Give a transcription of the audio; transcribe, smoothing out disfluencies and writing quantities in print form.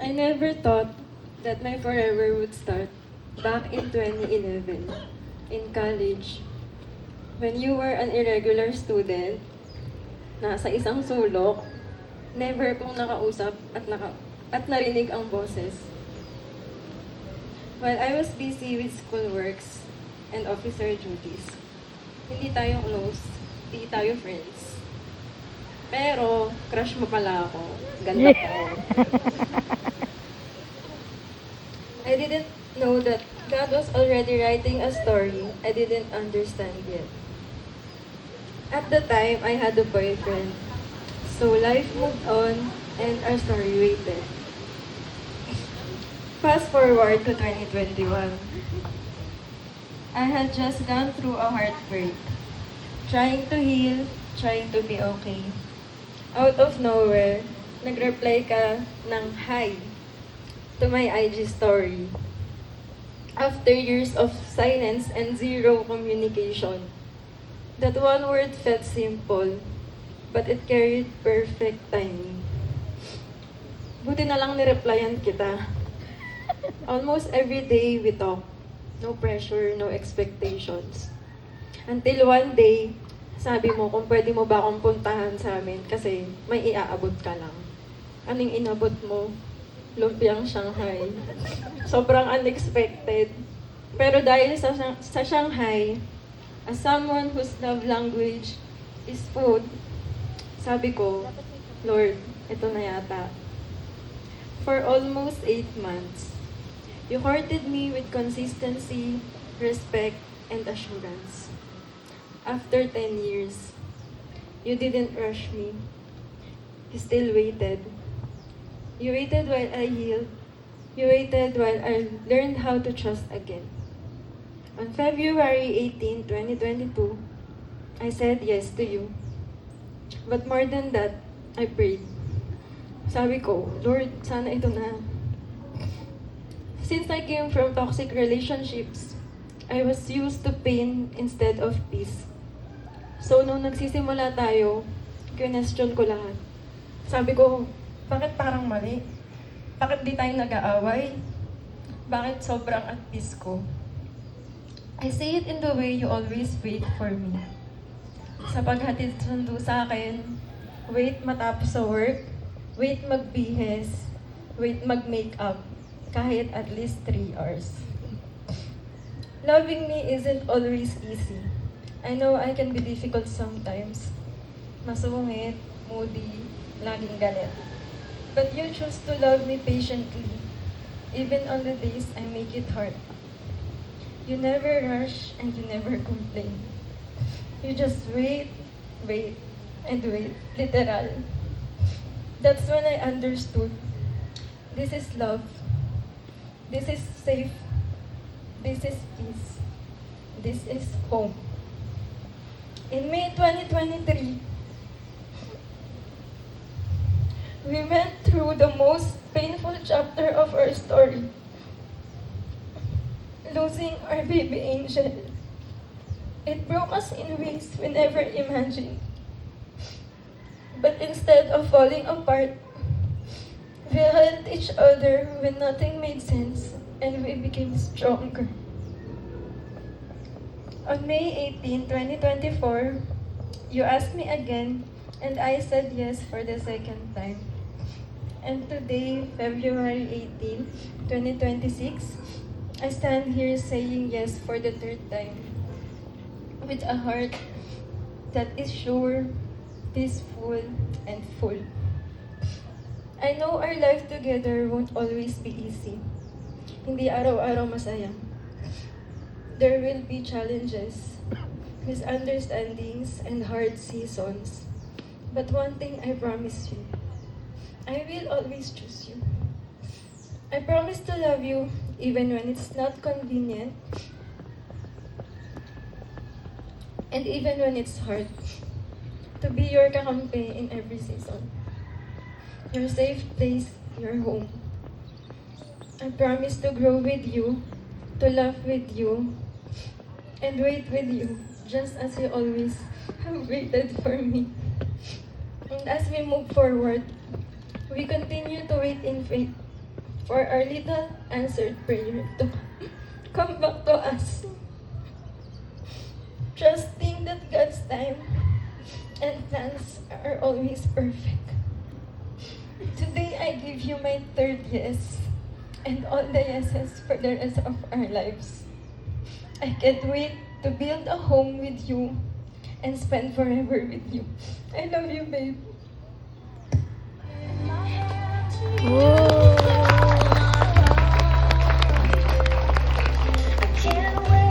I never thought that my forever would start back in 2011 in college when you were an irregular student, nasa isang sulok, never kong nakausap at narinig ang boses. While I was busy with schoolworks and officer duties, hindi tayo close, hindi tayo friends. Pero, crush mo pala ako. Ganda ko. I didn't know that God was already writing a story I didn't understand yet. At the time, I had a boyfriend. So life moved on and our story waited. Fast forward to 2021. I had just gone through a heartbreak. Trying to heal, trying to be okay. Out of nowhere, nag-reply ka ng hi to my IG story. After years of silence and zero communication, that one word felt simple, but it carried perfect timing. Buti na lang nireplyan kita. Almost every day we talk. No pressure, no expectations. Until one day, sabi mo kung pwede mo ba akong puntahan sa amin kasi may iaabot ka lang. Anong inabot mo? Lumpiang Shanghai. Sobrang unexpected. Pero dahil sa Shanghai, as someone whose love language is food, sabi ko, Lord, ito na yata. For almost 8 months, you courted me with consistency, respect, and assurance. After 10 years, you didn't rush me. You still waited. You waited while I healed. You waited while I learned how to trust again. On February 18, 2022, I said yes to you. But more than that, I prayed. Sabi ko, Lord, sana ito na. Since I came from toxic relationships, I was used to pain instead of peace. So, nung nagsisimula tayo, question ko lahat. Sabi ko, bakit parang mali? Bakit di tayo nag-aaway? Bakit sobrang at peace ko? I say it in the way you always wait for me. Sa paghatid sundo sa akin, wait matapos sa work, wait magbihes, wait mag-make up, kahit at least 3 hours. Loving me isn't always easy. I know I can be difficult sometimes. Masungit, moody, laging galit. But you choose to love me patiently, even on the days I make it hard. You never rush and you never complain. You just wait, and wait, literal. That's when I understood. This is love. This is safe. This is peace. This is home. In May 2023, we went through the most painful chapter of our story. Losing our baby angel. It broke us in ways we never imagined. But instead of falling apart, we held each other when nothing made sense and we became stronger. On May 18, 2024, you asked me again and I said yes for the second time. And today, February 18, 2026, I stand here saying yes for the third time. With a heart that is sure, peaceful, and full. I know our life together won't always be easy. Hindi araw-araw masaya. There will be challenges, misunderstandings, and hard seasons. But one thing I promise you, I will always choose you. I promise to love you even when it's not convenient, and even when it's hard. To be your kakampi in every season. Your safe place, your home. I promise to grow with you, to laugh with you, and wait with you, just as you always have waited for me. And as we move forward, we continue to wait in faith, for our little answered prayer to come back to us. Trusting that God's time and plans are always perfect. Today I give you my third yes and all the yeses for the rest of our lives. I can't wait to build a home with you and spend forever with you. I love you, babe. Oh,